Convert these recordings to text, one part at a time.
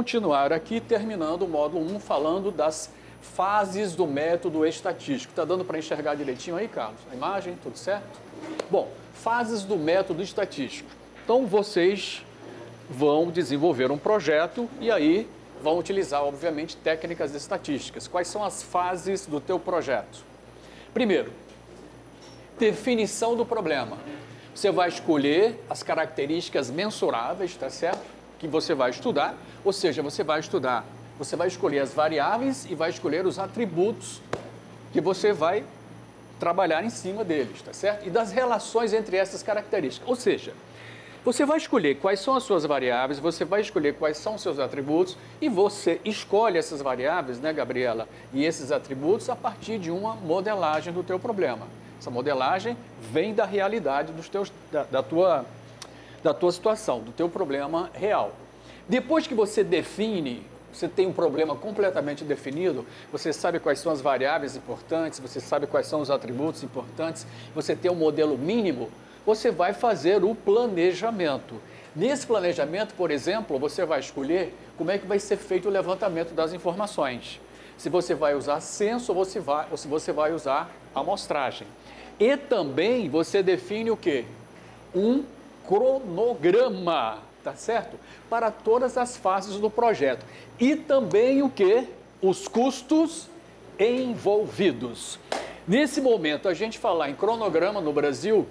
continuar aqui, terminando o módulo 1, falando das fases do método estatístico. Está dando para enxergar direitinho aí, Carlos? A imagem, tudo certo? Bom, fases do método estatístico. Então, vocês vão desenvolver um projeto e aí vão utilizar, obviamente, técnicas estatísticas. Quais são as fases do teu projeto? Primeiro, definição do problema. Você vai escolher as características mensuráveis, tá certo? Que você vai estudar, ou seja, você vai escolher as variáveis e vai escolher os atributos que você vai trabalhar em cima deles, tá certo? E das relações entre essas características. Ou seja, você vai escolher quais são as suas variáveis, você vai escolher quais são os seus atributos e você escolhe essas variáveis, né, Gabriela, e esses atributos a partir de uma modelagem do teu problema. Essa modelagem vem da realidade da tua situação, do teu problema real. Depois que você define, você tem um problema completamente definido, você sabe quais são as variáveis importantes, você sabe quais são os atributos importantes, você tem um modelo mínimo, você vai fazer o planejamento. Nesse planejamento, por exemplo, você vai escolher como é que vai ser feito o levantamento das informações. Se você vai usar censo ou se você vai usar amostragem. E também você define o quê? Um cronograma, tá certo? Para todas as fases do projeto. E também o quê? Os custos envolvidos. Nesse momento, a gente falar em cronograma no Brasil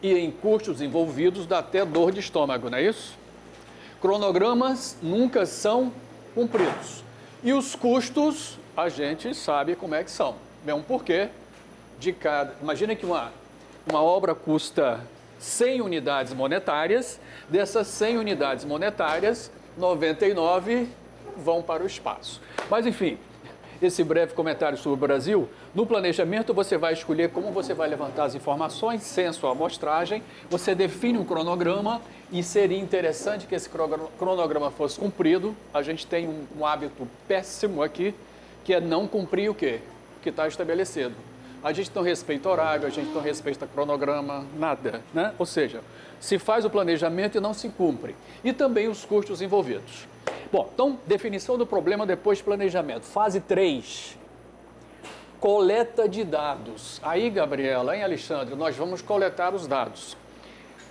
e em custos envolvidos dá até dor de estômago, não é isso? Cronogramas nunca são cumpridos. E os custos, a gente sabe como é que são. Mesmo porque imagina que uma obra custa 100 unidades monetárias, dessas 100 unidades monetárias, 99 vão para o espaço. Mas, enfim, esse breve comentário sobre o Brasil, no planejamento você vai escolher como você vai levantar as informações, censo ou amostragem, você define um cronograma e seria interessante que esse cronograma fosse cumprido. A gente tem um hábito péssimo aqui, que é não cumprir o quê? O que está estabelecido. A gente não respeita horário, a gente não respeita cronograma, nada, né? Ou seja, se faz o planejamento e não se cumpre. E também os custos envolvidos. Bom, então, definição do problema depois planejamento. Fase 3, coleta de dados. Aí, Gabriela, hein, Alexandre, nós vamos coletar os dados.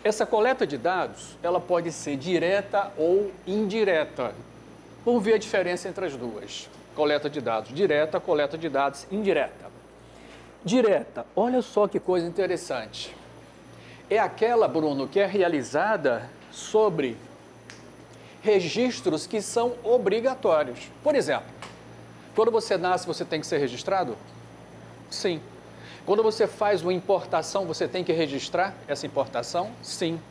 Essa coleta de dados, ela pode ser direta ou indireta. Vamos ver a diferença entre as duas. Coleta de dados direta, coleta de dados indireta. Direta, olha só que coisa interessante. É aquela, Bruno, que é realizada sobre registros que são obrigatórios. Por exemplo, quando você nasce, você tem que ser registrado? Sim. Quando você faz uma importação, você tem que registrar essa importação? Sim.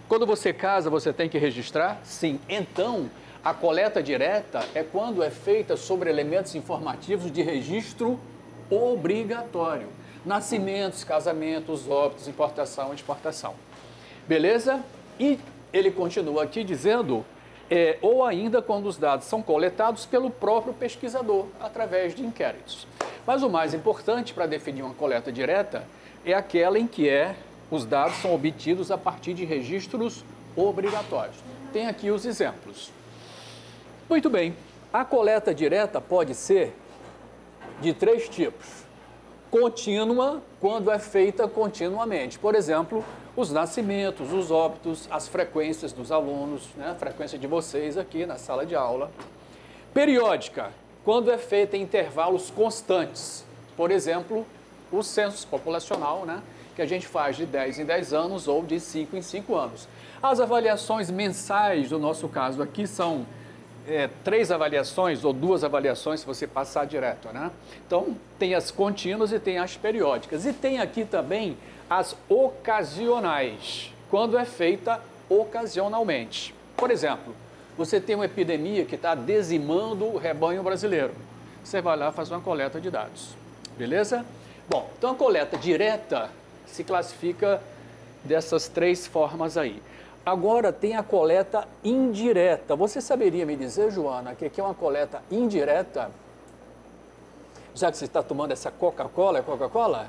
Quando você casa, você tem que registrar? Sim. Então, a coleta direta é quando é feita sobre elementos informativos de registro obrigatório. Nascimentos, casamentos, óbitos, importação e exportação. Beleza? E ele continua aqui dizendo, ou ainda quando os dados são coletados pelo próprio pesquisador, através de inquéritos. Mas o mais importante para definir uma coleta direta é aquela em que os dados são obtidos a partir de registros obrigatórios. Tem aqui os exemplos. Muito bem, a coleta direta pode ser de 3 tipos. Contínua, quando é feita continuamente. Por exemplo, os nascimentos, os óbitos, as frequências dos alunos, né? A frequência de vocês aqui na sala de aula. Periódica, quando é feita em intervalos constantes. Por exemplo, o censo populacional, né? Que a gente faz de 10 em 10 anos ou de 5 em 5 anos. As avaliações mensais, no nosso caso aqui, são 3 avaliações ou 2 avaliações se você passar direto, né? Então, tem as contínuas e tem as periódicas. E tem aqui também as ocasionais, quando é feita ocasionalmente. Por exemplo, você tem uma epidemia que está dizimando o rebanho brasileiro. Você vai lá e faz uma coleta de dados. Beleza? Bom, então a coleta direta se classifica dessas 3 formas aí. Agora tem a coleta indireta. Você saberia me dizer, Joana, o que é uma coleta indireta? Já que você está tomando essa Coca-Cola, é Coca-Cola?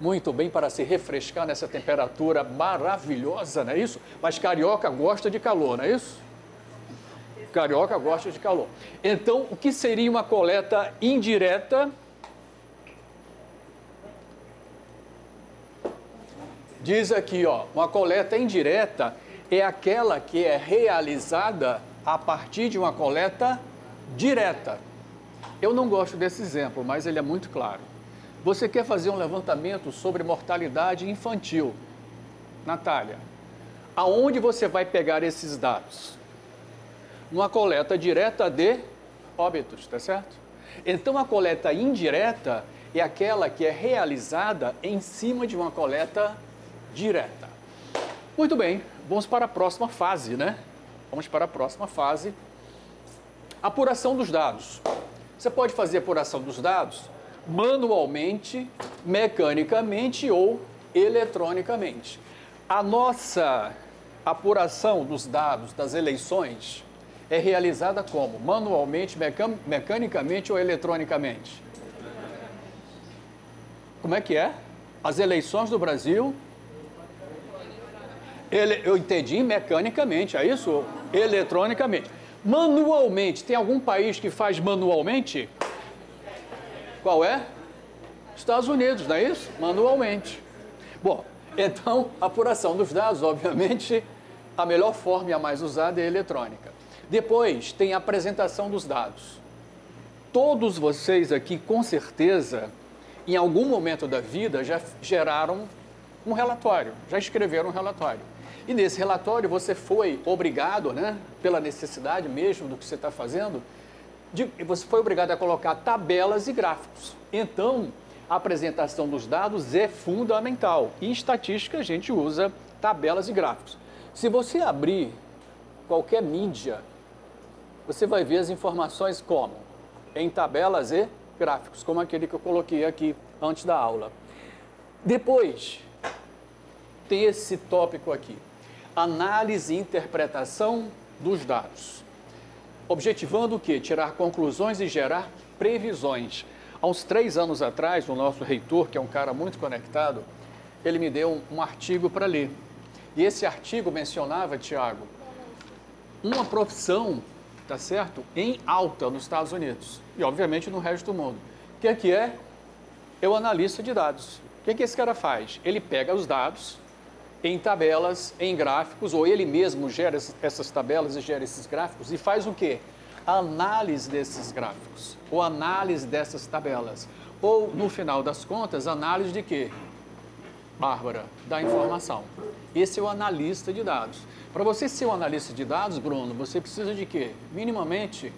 Muito bem, para se refrescar nessa temperatura maravilhosa, não é isso? Mas carioca gosta de calor, não é isso? Carioca gosta de calor. Então, o que seria uma coleta indireta? Diz aqui, ó, uma coleta indireta é aquela que é realizada a partir de uma coleta direta. Eu não gosto desse exemplo, mas ele é muito claro. Você quer fazer um levantamento sobre mortalidade infantil. Natália, aonde você vai pegar esses dados? Numa coleta direta de óbitos, tá certo? Então, a coleta indireta é aquela que é realizada em cima de uma coleta direta. Muito bem, vamos para a próxima fase, né? Vamos para a próxima fase. Apuração dos dados. Você pode fazer apuração dos dados manualmente, mecanicamente ou eletronicamente. A nossa apuração dos dados das eleições é realizada como? Manualmente, mecanicamente ou eletronicamente? Como é que é? As eleições do Brasil... Eu entendi mecanicamente, é isso? Eletronicamente. Manualmente, tem algum país que faz manualmente? Qual é? Estados Unidos, não é isso? Manualmente. Bom, então, a apuração dos dados, obviamente, a melhor forma e a mais usada é a eletrônica. Depois, tem a apresentação dos dados. Todos vocês aqui, com certeza, em algum momento da vida, já geraram um relatório, já escreveram um relatório. E nesse relatório você foi obrigado, né, pela necessidade mesmo do que você está fazendo, você foi obrigado a colocar tabelas e gráficos. Então, a apresentação dos dados é fundamental. Em estatística, a gente usa tabelas e gráficos. Se você abrir qualquer mídia, você vai ver as informações como? Em tabelas e gráficos, como aquele que eu coloquei aqui antes da aula. Depois, tem esse tópico aqui. Análise e interpretação dos dados. Objetivando o quê? Tirar conclusões e gerar previsões. Há uns 3 anos atrás, o nosso reitor, que é um cara muito conectado, ele me deu um artigo para ler. E esse artigo mencionava, Tiago, uma profissão, tá certo, em alta nos Estados Unidos e, obviamente, no resto do mundo. O que é? É o analista de dados. O que esse cara faz? Ele pega os dados em tabelas, em gráficos, ou ele mesmo gera essas tabelas e gera esses gráficos e faz o quê? A análise desses gráficos, ou análise dessas tabelas. Ou, no final das contas, análise de quê? Bárbara, da informação. Esse é o analista de dados. Para você ser um analista de dados, Bruno, você precisa de quê? Minimamente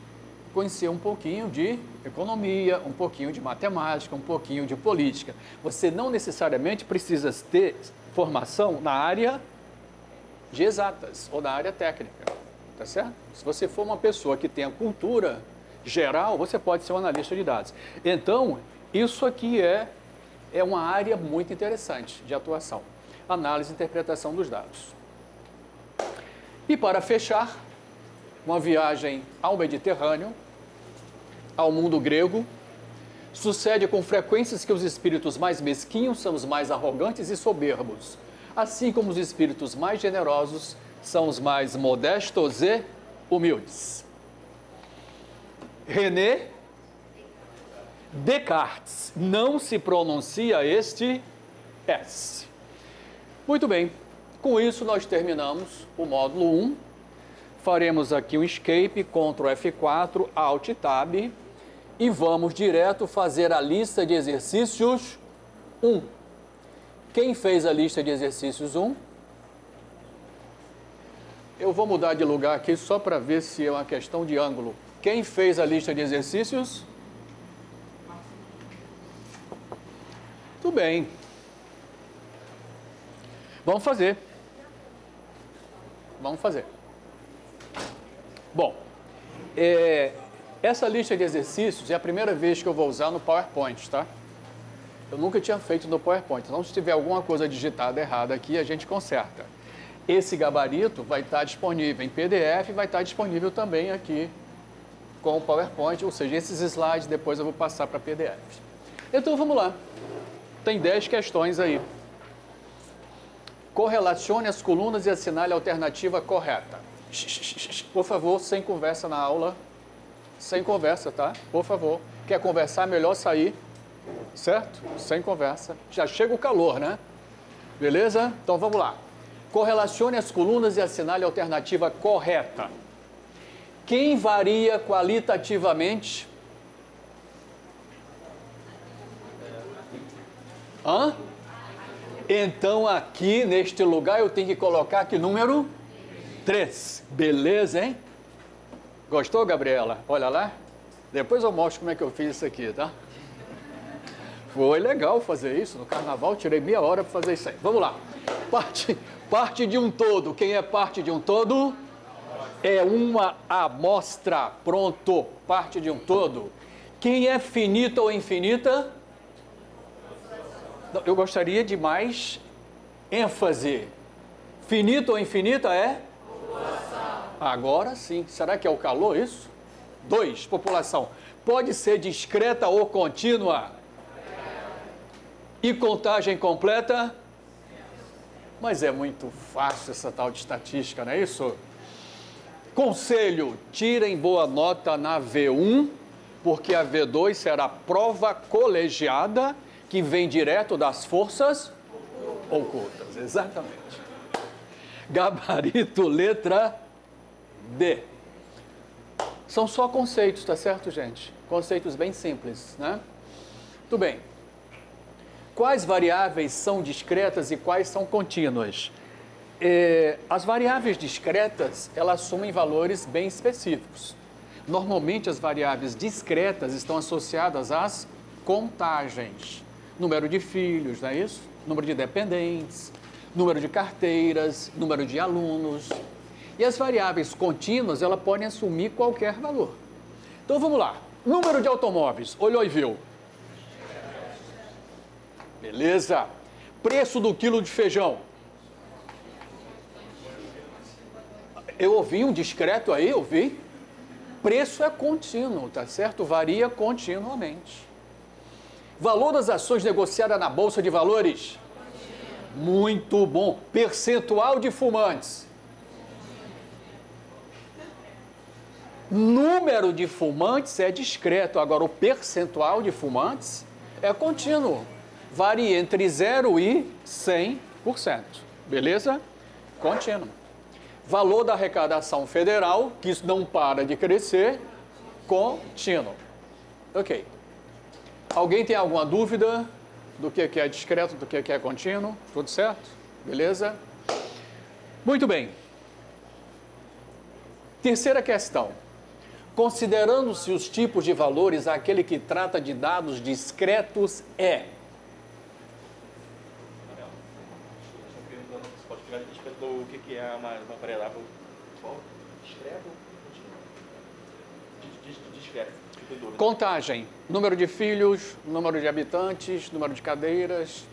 conhecer um pouquinho de economia, um pouquinho de matemática, um pouquinho de política. Você não necessariamente precisa ter formação na área de exatas ou na área técnica, tá certo? Se você for uma pessoa que tenha cultura geral, você pode ser um analista de dados. Então, isso aqui é uma área muito interessante de atuação. Análise e interpretação dos dados. E para fechar, uma viagem ao Mediterrâneo, ao mundo grego, sucede com frequências que os espíritos mais mesquinhos são os mais arrogantes e soberbos, assim como os espíritos mais generosos são os mais modestos e humildes. René Descartes, não se pronuncia este S. Muito bem, com isso nós terminamos o módulo 1. Faremos aqui um escape, Ctrl F4, Alt Tab, e vamos direto fazer a lista de exercícios 1. Quem fez a lista de exercícios 1? Eu vou mudar de lugar aqui só para ver se é uma questão de ângulo. Quem fez a lista de exercícios? Tudo bem. Vamos fazer. Vamos fazer. Bom, essa lista de exercícios é a primeira vez que eu vou usar no PowerPoint, tá? Eu nunca tinha feito no PowerPoint, então se tiver alguma coisa digitada errada aqui, a gente conserta. Esse gabarito vai estar disponível em PDF e vai estar disponível também aqui com o PowerPoint, ou seja, esses slides depois eu vou passar para PDF. Então vamos lá, tem 10 questões aí. Correlacione as colunas e assinale a alternativa correta. Por favor, sem conversa na aula. Sem conversa, tá? Por favor. Quer conversar, melhor sair. Certo? Sem conversa. Já chega o calor, né? Beleza? Então vamos lá. Correlacione as colunas e assinale a alternativa correta. Quem varia qualitativamente? Hã? Então aqui neste lugar eu tenho que colocar que número 3. Beleza, hein? Gostou, Gabriela? Olha lá. Depois eu mostro como é que eu fiz isso aqui, tá? Foi legal fazer isso. No carnaval tirei meia hora para fazer isso aí. Vamos lá. Parte de um todo. Quem é parte de um todo? É uma amostra. Pronto. Parte de um todo. Quem é finita ou infinita? Eu gostaria de mais ênfase. Finita ou infinita é? População. Agora sim. Será que é o calor isso? 2. População. Pode ser discreta ou contínua? E contagem completa? Mas é muito fácil essa tal de estatística, não é isso? Conselho, tirem boa nota na V1, porque a V2 será prova colegiada, que vem direto das forças ocultas. Exatamente. Gabarito, letra D. São só conceitos, tá certo, gente? Conceitos bem simples, né? Tudo bem. Quais variáveis são discretas e quais são contínuas? As variáveis discretas, elas assumem valores bem específicos. Normalmente, as variáveis discretas estão associadas às contagens. Número de filhos, não é isso? Número de dependentes, número de carteiras, número de alunos. E as variáveis contínuas, elas podem assumir qualquer valor. Então, vamos lá. Número de automóveis. Olhou e viu. Beleza. Preço do quilo de feijão. Eu ouvi um discreto aí, ouvi. Preço é contínuo, tá certo? Varia continuamente. Valor das ações negociadas na Bolsa de Valores. Muito bom. Percentual de fumantes. Número de fumantes é discreto. Agora, o percentual de fumantes é contínuo. Varia entre 0 e 100%. Beleza? Contínuo. Valor da arrecadação federal, que isso não para de crescer, contínuo. Ok. Alguém tem alguma dúvida do que é discreto, do que é contínuo? Tudo certo? Beleza? Muito bem. Terceira questão. Considerando-se os tipos de valores, aquele que trata de dados discretos é... O que é uma variável discreta? Discreta. Contagem, número de filhos, número de habitantes, número de cadeiras.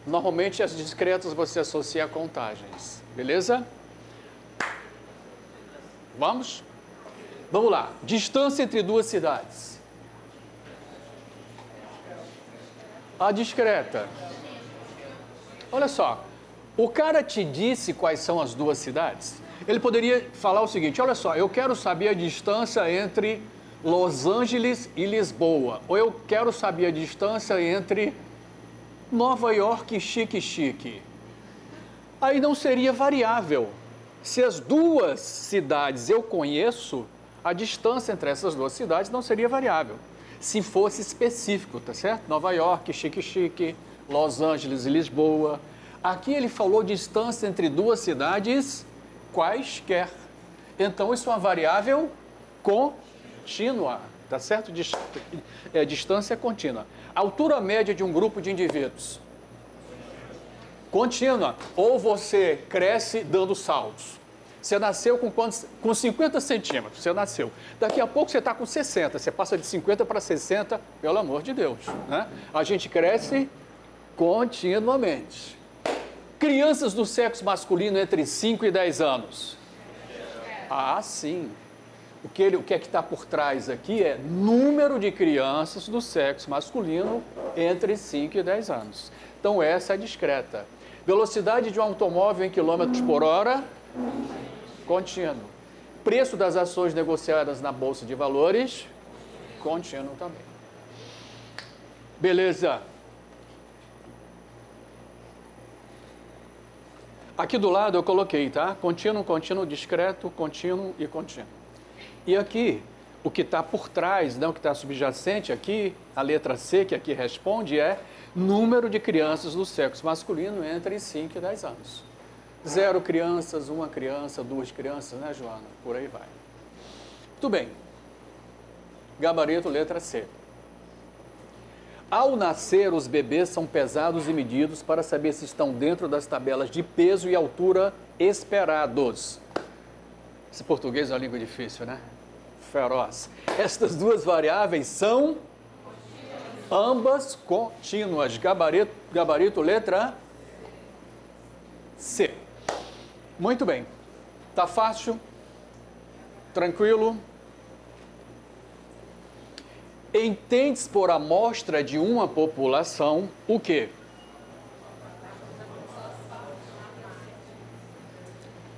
Normalmente as discretas você associa a contagens, beleza? Vamos? Vamos lá. Distância entre duas cidades. A discreta. Olha só. O cara te disse quais são as duas cidades? Ele poderia falar o seguinte, olha só, eu quero saber a distância entre Los Angeles e Lisboa. Ou eu quero saber a distância entre Nova York e Xique-Xique. Aí não seria variável. Se as duas cidades eu conheço, a distância entre essas duas cidades não seria variável. Se fosse específico, tá certo? Nova York, Xique-Xique, Los Angeles e Lisboa. Aqui ele falou distância entre duas cidades quaisquer. Então, isso é uma variável contínua, tá certo? Distância contínua. Altura média de um grupo de indivíduos. Contínua. Ou você cresce dando saltos. Você nasceu com quantos? Com 50 centímetros, você nasceu. Daqui a pouco você está com 60, você passa de 50 para 60, pelo amor de Deus, né? A gente cresce continuamente. Crianças do sexo masculino entre 5 e 10 anos. Ah, sim. O que é que está por trás aqui é número de crianças do sexo masculino entre 5 e 10 anos. Então, essa é discreta. Velocidade de um automóvel em quilômetros por hora. Contínuo. Preço das ações negociadas na Bolsa de Valores? Contínuo também. Beleza. Aqui do lado eu coloquei, tá? Contínuo, contínuo, discreto, contínuo e contínuo. E aqui, o que está por trás, né, o que está subjacente aqui, a letra C, que aqui responde, é número de crianças do sexo masculino entre 5 e 10 anos. 0 crianças, 1 criança, 2 crianças, né, Joana? Por aí vai. Muito bem. Gabarito, letra C. Ao nascer, os bebês são pesados e medidos para saber se estão dentro das tabelas de peso e altura esperados. Esse português é uma língua difícil, né? Feroz. Estas duas variáveis são ambas contínuas. Gabarito, letra C. Muito bem. Tá fácil? Tranquilo? Entende-se por amostra de uma população o quê?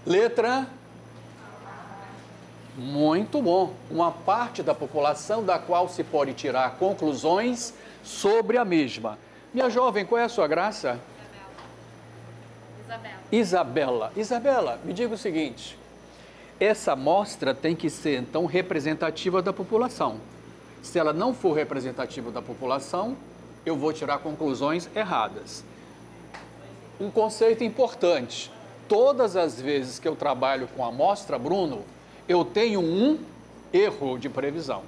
Letra? Muito bom. Uma parte da população da qual se pode tirar conclusões sobre a mesma. Minha jovem, qual é a sua graça? Isabela. Isabela, me diga o seguinte. Essa amostra tem que ser, então, representativa da população. Se ela não for representativa da população, eu vou tirar conclusões erradas. Um conceito importante. Todas as vezes que eu trabalho com amostra, Bruno, eu tenho um erro de previsão.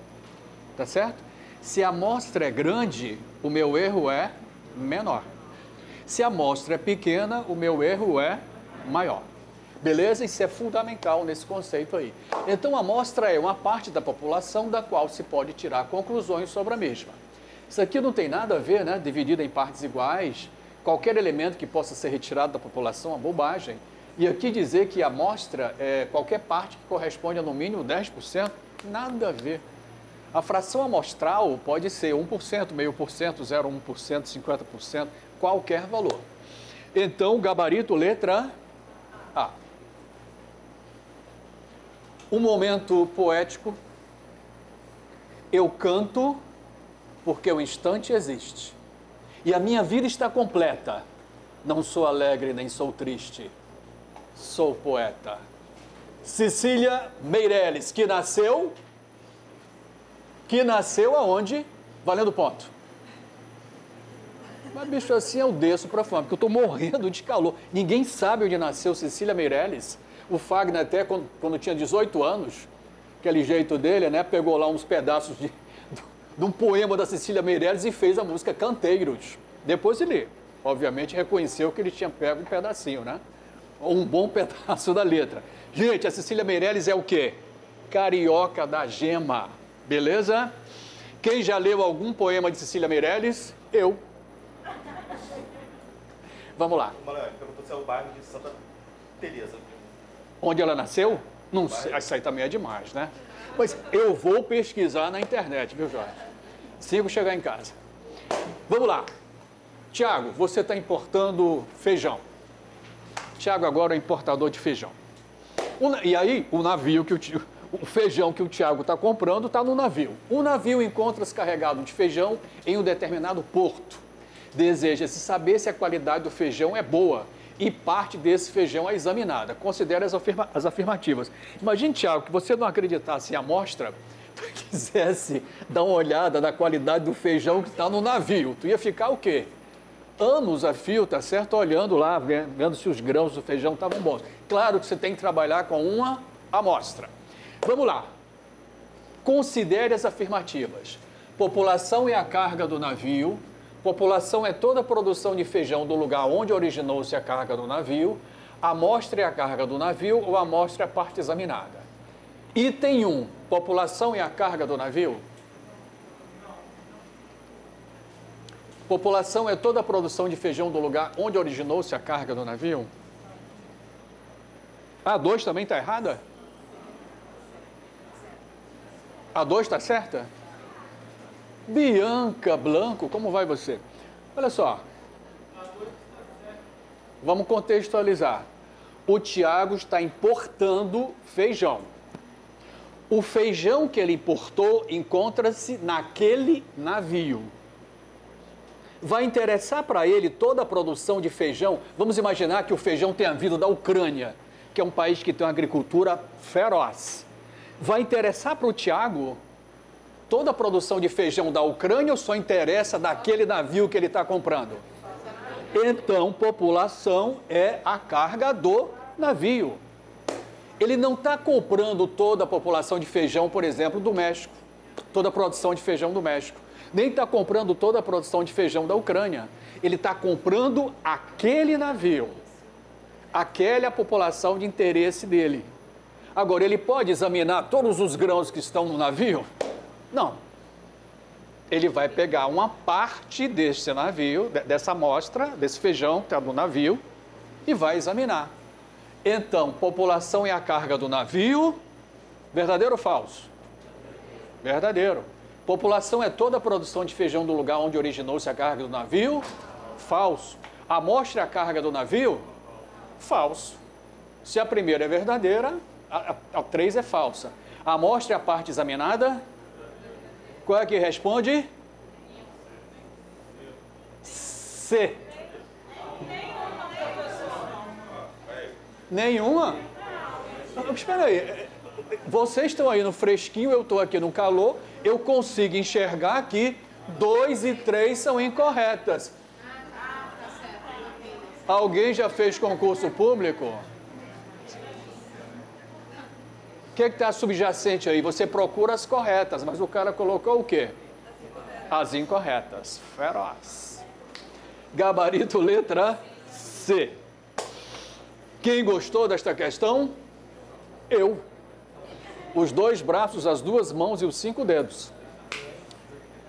Tá certo? Se a amostra é grande, o meu erro é menor. Se a amostra é pequena, o meu erro é maior. Beleza? Isso é fundamental nesse conceito aí. Então, a amostra é uma parte da população da qual se pode tirar conclusões sobre a mesma. Isso aqui não tem nada a ver, né? Dividida em partes iguais. Qualquer elemento que possa ser retirado da população é uma bobagem. E aqui dizer que a amostra é qualquer parte que corresponde a no mínimo 10%, nada a ver. A fração amostral pode ser 1%, 0,5%, 0,1%, 50%, qualquer valor. Então, gabarito, letra A. Um momento poético. Eu canto porque o instante existe. E a minha vida está completa. Não sou alegre nem sou triste. Sou poeta. Cecília Meirelles, que nasceu aonde? Valendo ponto. Mas, bicho, assim eu desço para fora, porque eu estou morrendo de calor. Ninguém sabe onde nasceu Cecília Meirelles. O Fagner até, quando tinha 18 anos, aquele jeito dele, né, pegou lá uns pedaços de um poema da Cecília Meirelles e fez a música Canteiros. Depois ele, obviamente, reconheceu que ele tinha pego um pedacinho, né? Um bom pedaço da letra. Gente, a Cecília Meirelles é o quê? Carioca da Gema. Beleza? Quem já leu algum poema de Cecília Meirelles? Eu. Vamos lá. Manuel, perguntou se é o bairro de Santa Teresa. Onde ela nasceu? Não sei, isso aí também é demais, né? Mas eu vou pesquisar na internet, viu, Jorge? Sigo chegar em casa. Vamos lá. Tiago, você está importando feijão. Tiago agora é importador de feijão. E aí, o navio o feijão que o Tiago está comprando está no navio. O navio encontra-se carregado de feijão em um determinado porto. Deseja-se saber se a qualidade do feijão é boa e parte desse feijão é examinada. Considere as afirmativas. Imagine, Tiago, que você não acreditasse em amostra, tu quisesse dar uma olhada na qualidade do feijão que está no navio. Tu ia ficar o quê? Anos a fio, tá certo? Olhando lá, vendo se os grãos do feijão estavam bons. Claro que você tem que trabalhar com uma amostra. Vamos lá. Considere as afirmativas. População é a carga do navio. População é toda a produção de feijão do lugar onde originou-se a carga do navio. Amostra é a carga do navio ou amostra é a parte examinada. Item 1. População é a carga do navio? População é toda a produção de feijão do lugar onde originou-se a carga do navio? A 2 também está errada? A 2 está certa? Bianca Blanco, como vai você? Olha só. Vamos contextualizar. O Tiago está importando feijão. O feijão que ele importou encontra-se naquele navio. Vai interessar para ele toda a produção de feijão? Vamos imaginar que o feijão tenha vindo da Ucrânia, que é um país que tem uma agricultura feroz. Vai interessar para o Tiago toda a produção de feijão da Ucrânia ou só interessa daquele navio que ele está comprando? Então, população é a carga do navio. Ele não está comprando toda a população de feijão, por exemplo, do México, toda a produção de feijão do México. Nem está comprando toda a produção de feijão da Ucrânia. Ele está comprando aquele navio. Aquela é a população de interesse dele. Agora, ele pode examinar todos os grãos que estão no navio? Não. Ele vai pegar uma parte desse navio, dessa amostra, desse feijão que está no navio, e vai examinar. Então, população é a carga do navio, verdadeiro ou falso? Verdadeiro. População é toda a produção de feijão do lugar onde originou-se a carga do navio? Falso. Amostra é a carga do navio? Falso. Se a primeira é verdadeira, a 3 é falsa. A amostra é a parte examinada? Qual é que responde? C. Nenhuma? Espera aí. Vocês estão aí no fresquinho, eu estou aqui no calor. Eu consigo enxergar que 2 e 3 são incorretas. Alguém já fez concurso público? O que está subjacente aí? Você procura as corretas, mas o cara colocou o quê? As incorretas. Feroz. Gabarito letra C. Quem gostou desta questão? Eu. Os 2 braços, as 2 mãos e os 5 dedos.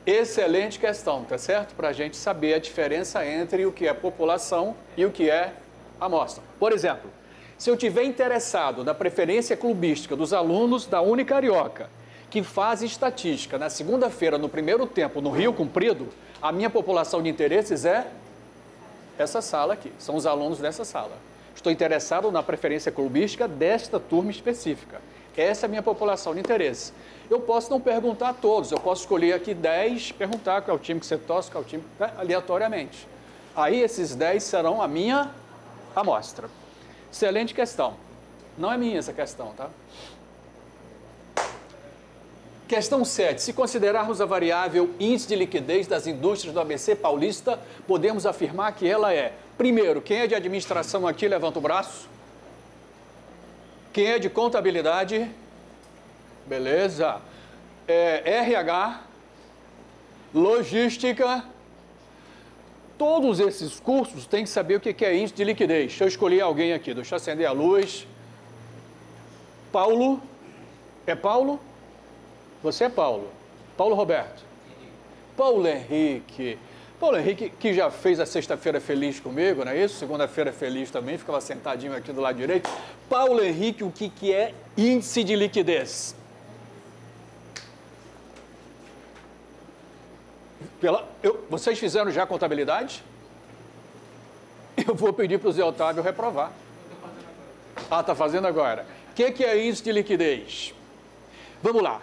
Excelente questão, tá certo? Para a gente saber a diferença entre o que é população e o que é amostra. Por exemplo, se eu tiver interessado na preferência clubística dos alunos da Unicarioca, que fazem estatística na segunda-feira, no primeiro tempo, no Rio Comprido, a minha população de interesses é essa sala aqui, são os alunos dessa sala. Estou interessado na preferência clubística desta turma específica. Essa é a minha população de interesse. Eu posso não perguntar a todos, eu posso escolher aqui 10, perguntar qual é o time que você torce, qual é o time, né, aleatoriamente. Aí esses 10 serão a minha amostra. Excelente questão. Não é minha essa questão, tá? Questão 7. Se considerarmos a variável índice de liquidez das indústrias do ABC paulista, podemos afirmar que ela é, primeiro, quem é de administração aqui, levanta o braço. Quem é de contabilidade? Beleza. RH, logística. Todos esses cursos têm que saber o que é índice de liquidez. Deixa eu escolher alguém aqui. Deixa eu acender a luz. Paulo. É Paulo? Você é Paulo. Paulo Roberto. Paulo Henrique. Paulo Henrique, que já fez a sexta-feira feliz comigo, não é isso? Segunda-feira feliz também, ficava sentadinho aqui do lado direito. Paulo Henrique, o que é índice de liquidez? Vocês fizeram já a contabilidade? Eu vou pedir para o Zé Otávio reprovar. Ah, está fazendo agora. O que é índice de liquidez? Vamos lá.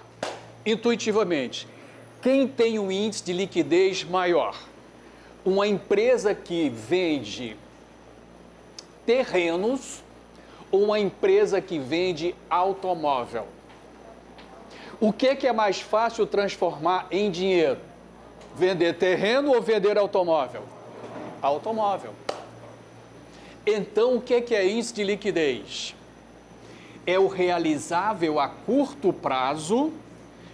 Intuitivamente, quem tem um índice de liquidez maior? Uma empresa que vende terrenos ou uma empresa que vende automóvel? O que é mais fácil transformar em dinheiro? Vender terreno ou vender automóvel? Automóvel. Então, o que é índice de liquidez? É o realizável a curto prazo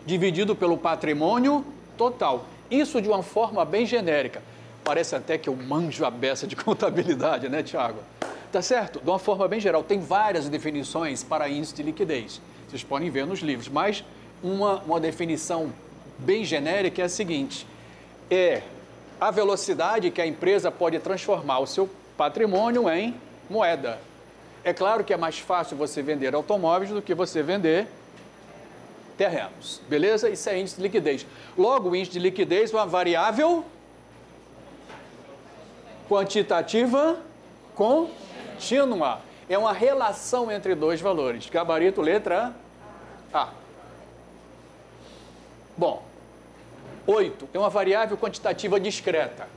dividido pelo patrimônio total. Isso de uma forma bem genérica. Parece até que eu manjo a beça de contabilidade, né, Tiago? Tá certo? De uma forma bem geral. Tem várias definições para índice de liquidez. Vocês podem ver nos livros. Mas uma definição bem genérica é a seguinte. É a velocidade que a empresa pode transformar o seu patrimônio em moeda. É claro que é mais fácil você vender automóveis do que você vender terrenos. Beleza? Isso é índice de liquidez. Logo, o índice de liquidez é uma variável quantitativa contínua. É uma relação entre dois valores. Gabarito, letra A. Bom, 8 é uma variável quantitativa discreta.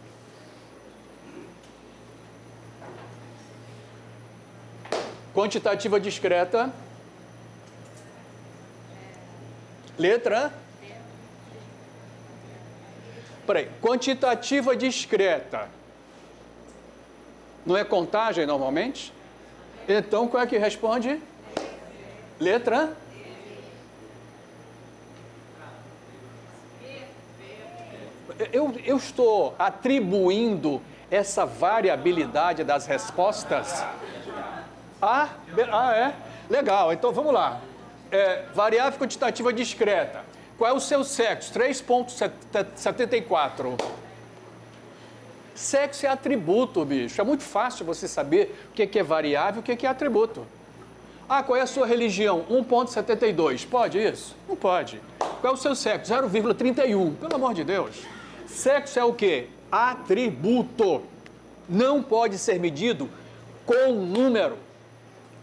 Quantitativa discreta. Letra? Peraí, quantitativa discreta. Não é contagem normalmente? Então, qual é que responde? Letra? Eu estou atribuindo essa variabilidade das respostas a... é? Legal, então vamos lá. Variável quantitativa discreta. Qual é o seu sexo? 3,74. Sexo é atributo, bicho. É muito fácil você saber o que é variável e o que é atributo. Qual é a sua religião? 1,72. Pode isso? Não pode. Qual é o seu sexo? 0,31. Pelo amor de Deus. Sexo é o quê? Atributo. Não pode ser medido com número.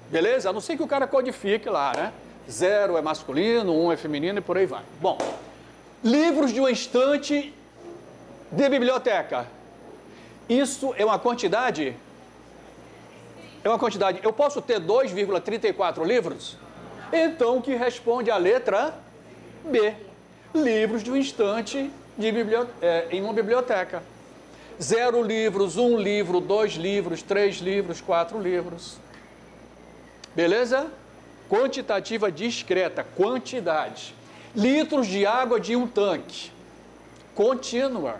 Beleza? A não ser que o cara codifique lá, né? 0 é masculino, 1 é feminino e por aí vai. Bom, livros de uma estante de biblioteca. Isso é uma quantidade? É uma quantidade. Eu posso ter 2,34 livros? Então, o que responde a letra B. Livros de uma estante em uma biblioteca. 0 livros, 1 livro, 2 livros, 3 livros, 4 livros. Beleza? Quantitativa discreta, quantidade. Litros de água de um tanque. Contínua.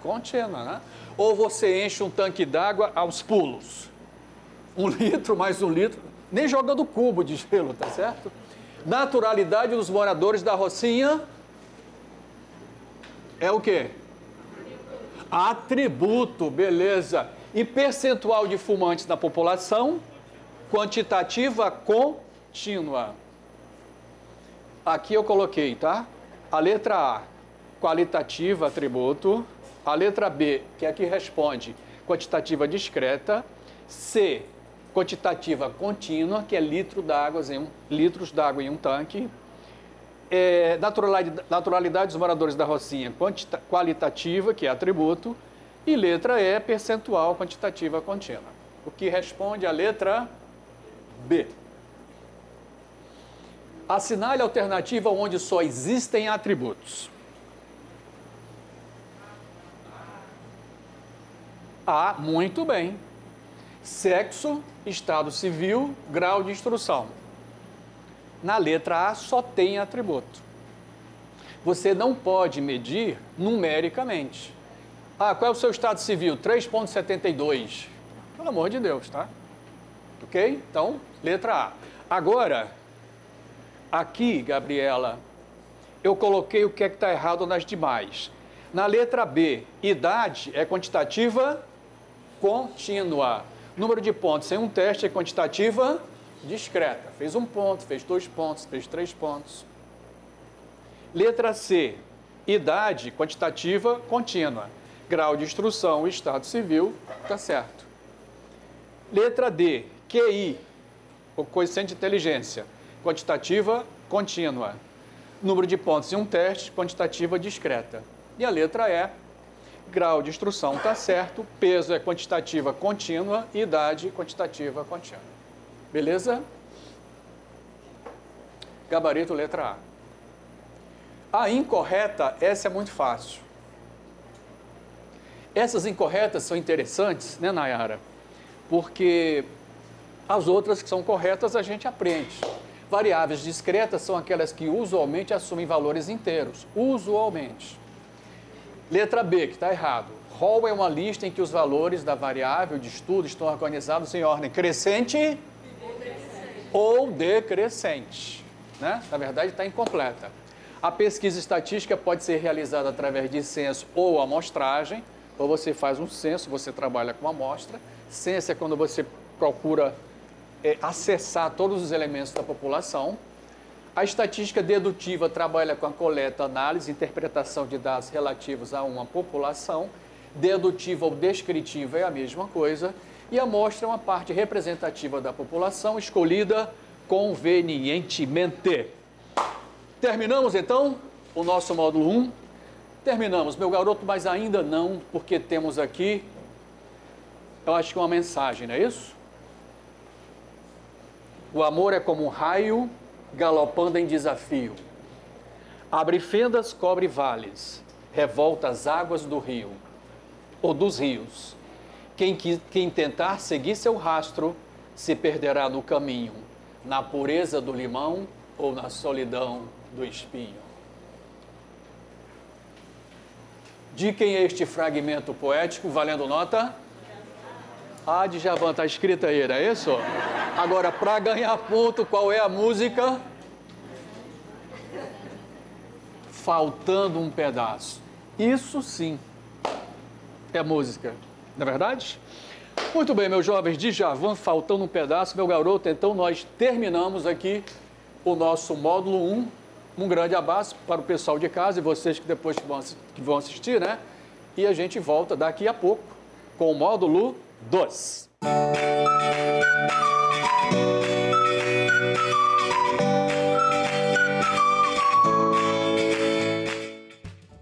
Contínua, né? Ou você enche um tanque d'água aos pulos. 1 litro mais 1 litro. Nem jogando cubo de gelo, tá certo? Naturalidade dos moradores da Rocinha. É o quê? Atributo, beleza. E percentual de fumantes na população? Quantitativa contínua. Aqui eu coloquei, tá? A letra A, qualitativa, atributo. A letra B, que é a que responde, quantitativa discreta. C, quantitativa contínua, que é litros d'água em um tanque. Naturalidade dos moradores da Rocinha, qualitativa, que é atributo. E letra E, percentual, quantitativa contínua. O que responde a letra B. Assinale a alternativa onde só existem atributos. A, muito bem. Sexo, estado civil, grau de instrução. Na letra A só tem atributo. Você não pode medir numericamente. Qual é o seu estado civil? 3,72. Pelo amor de Deus, tá? Ok? Então, letra A. Agora, aqui, Gabriela, eu coloquei o que é que está errado nas demais. Na letra B, idade é quantitativa contínua. Número de pontos em um teste é quantitativa discreta. Fez 1 ponto, fez 2 pontos, fez 3 pontos. Letra C, idade quantitativa contínua. Grau de instrução, estado civil, tá certo. Letra D, QI, o coeficiente de inteligência, quantitativa contínua. Número de pontos em um teste, quantitativa discreta. E a letra E, grau de instrução, tá certo. Peso é quantitativa contínua, idade quantitativa contínua. Beleza? Gabarito, letra A. A incorreta, essa é muito fácil. Essas incorretas são interessantes, né, Nayara? Porque as outras que são corretas a gente aprende. Variáveis discretas são aquelas que usualmente assumem valores inteiros. Usualmente. Letra B, que está errado. Rol é uma lista em que os valores da variável de estudo estão organizados em ordem crescente ou decrescente. Né? Na verdade, está incompleta. A pesquisa estatística pode ser realizada através de censo ou amostragem. Ou você faz um censo, você trabalha com amostra. Censo é quando você procura acessar todos os elementos da população. A estatística dedutiva trabalha com a coleta, análise e interpretação de dados relativos a uma população. Dedutiva ou descritiva é a mesma coisa. E a amostra é uma parte representativa da população escolhida convenientemente. Terminamos, então, o nosso módulo 1. Terminamos, meu garoto, mas ainda não, porque temos aqui, eu acho que uma mensagem, não é isso? O amor é como um raio galopando em desafio. Abre fendas, cobre vales, revolta as águas do rio, ou dos rios. Quem tentar seguir seu rastro se perderá no caminho, na pureza do limão ou na solidão do espinho. De quem é este fragmento poético, valendo nota? A Djavan, está escrita aí, não é isso? Agora, para ganhar ponto, qual é a música? Faltando um pedaço. Isso sim é música, não é verdade? Muito bem, meus jovens, Djavan, faltando um pedaço, meu garoto, então nós terminamos aqui o nosso módulo 1. Um grande abraço para o pessoal de casa e vocês que depois que vão assistir, né? E a gente volta daqui a pouco com o módulo 2.